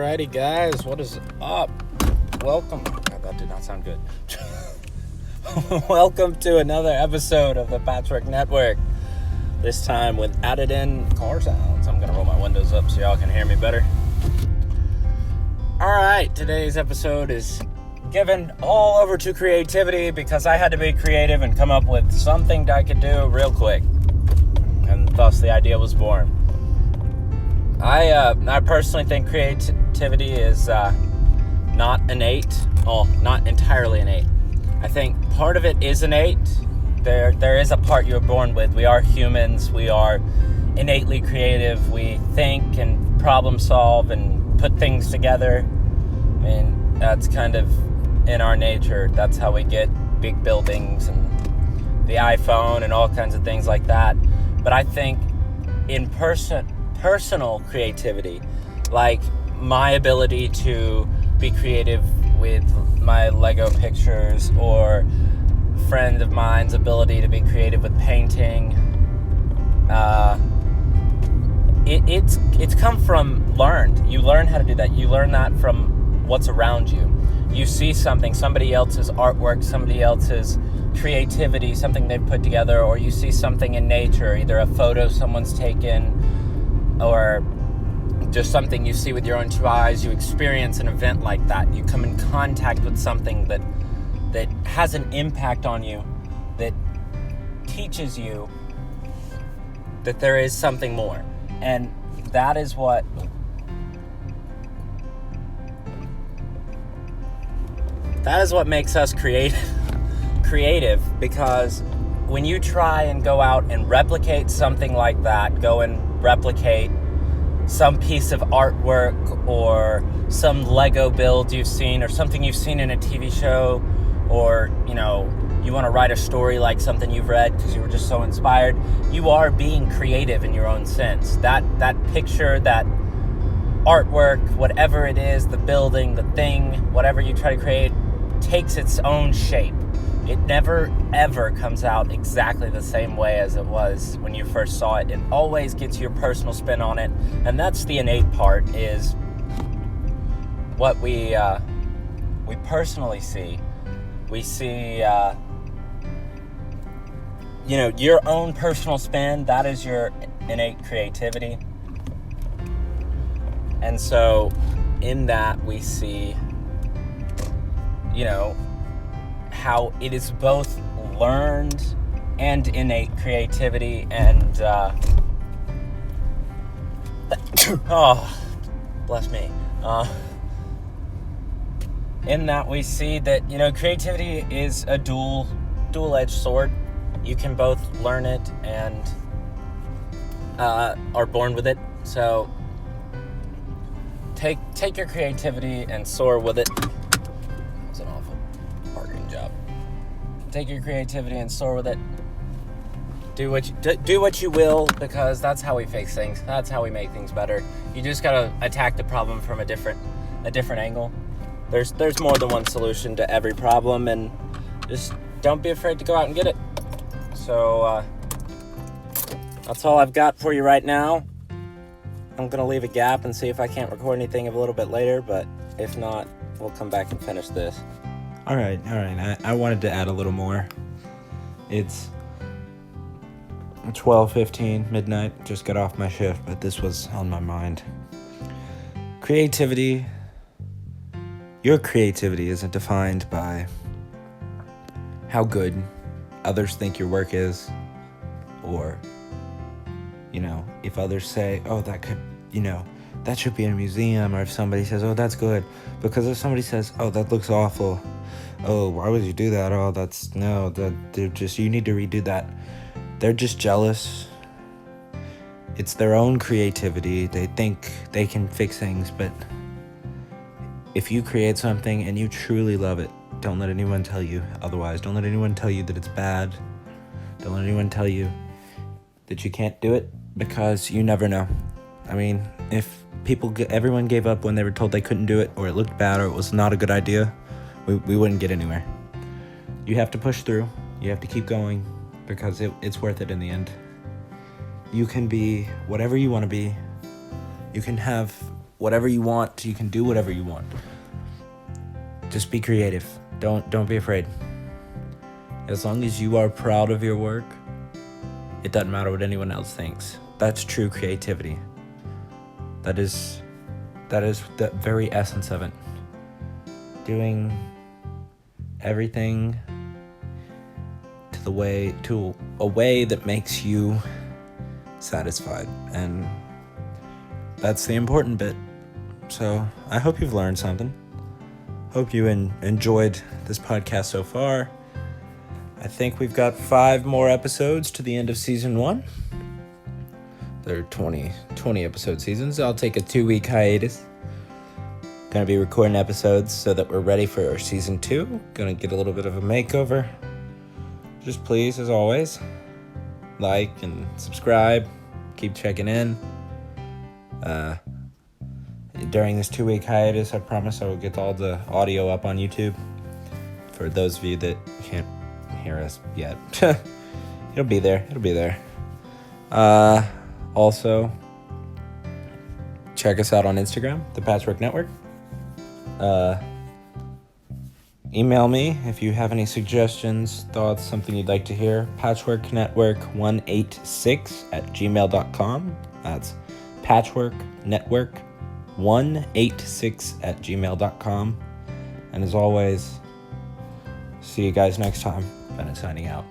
Alrighty, guys, what is up? Welcome. God, that did not sound good. Welcome to another episode of the Patchwork Network. This time with added in car sounds. I'm gonna roll my windows up so y'all can hear me better. Alright, today's episode is given all over to creativity because I had to be creative and come up with something that I could do real quick. And thus the idea was born. I personally think creativity is not innate, well, not entirely innate. I think part of it is innate. There is a part you're born with. We are humans. We are innately creative. We think and problem solve and put things together. I mean, that's kind of in our nature. That's how we get big buildings and the iPhone and all kinds of things like that. But I think in personal creativity, like my ability to be creative with my Lego pictures, or a friend of mine's ability to be creative with painting, it's come from learned. You learn how to do that. You learn that from what's around you. You see something, somebody else's artwork, somebody else's creativity, something they've put together, or you see something in nature, either a photo someone's taken or just something you see with your own two eyes. You experience an event like that. You come in contact with something that has an impact on you, that teaches you that there is something more. And that is what makes us creative, because when you try and go out and replicate something like that, go and replicate some piece of artwork or some Lego build you've seen, or something you've seen in a TV show, or you want to write a story like something you've read because you were just so inspired, you are being creative in your own sense. That picture, that artwork, whatever it is, the building, the thing, whatever you try to create, takes its own shape. It never, ever comes out exactly the same way as it was when you first saw it. It always gets your personal spin on it. And that's the innate part, is what we personally see. We see, your own personal spin. That is your innate creativity. And so in that we see, how it is both learned and innate creativity. And oh, bless me. In that we see that creativity is a dual-edged sword. You can both learn it and are born with it. So take your creativity and soar with it. That's an awful marketing job. Take your creativity and soar with it. Do what you will, because that's how we fix things. That's how we make things better. You just gotta attack the problem from a different angle. There's more than one solution to every problem, and just don't be afraid to go out and get it. So that's all I've got for you right now. I'm gonna leave a gap and see if I can't record anything a little bit later, but if not, we'll come back and finish this. All right. I wanted to add a little more. It's 12:15, midnight. Just got off my shift, but this was on my mind. Creativity. Your creativity isn't defined by how good others think your work is, or, if others say, oh, that could, that should be in a museum, or if somebody says, oh, that's good. Because if somebody says, oh, that looks awful, oh, why would you do that? Oh, you need to redo that. They're just jealous. It's their own creativity. They think they can fix things, but if you create something and you truly love it, don't let anyone tell you otherwise. Don't let anyone tell you that it's bad. Don't let anyone tell you that you can't do it, because you never know. I mean, if everyone gave up when they were told they couldn't do it, or it looked bad, or it was not a good idea, we wouldn't get anywhere. You have to push through. You have to keep going, because it's worth it in the end. You can be whatever you want to be. You can have whatever you want. You can do whatever you want. Just be creative. Don't be afraid. As long as you are proud of your work, it doesn't matter what anyone else thinks. That's true creativity. That is the very essence of it. Doing everything to a way that makes you satisfied, and that's the important bit. So I hope you've learned something. Hope you enjoyed this podcast so far. I think we've got 5 more episodes to the end of season 1. They're 20 episode seasons. I'll take a 2-week hiatus. Gonna be recording episodes so that we're ready for season 2. Gonna get a little bit of a makeover. Just please, as always, like and subscribe. Keep checking in. During this 2-week hiatus, I promise I will get all the audio up on YouTube. For those of you that can't hear us yet, it'll be there. Also, check us out on Instagram, the Patchwork Network. Email me if you have any suggestions, thoughts, something you'd like to hear. patchworknetwork186@gmail.com. That's patchworknetwork186@gmail.com. And as always, see you guys next time. Bennett signing out.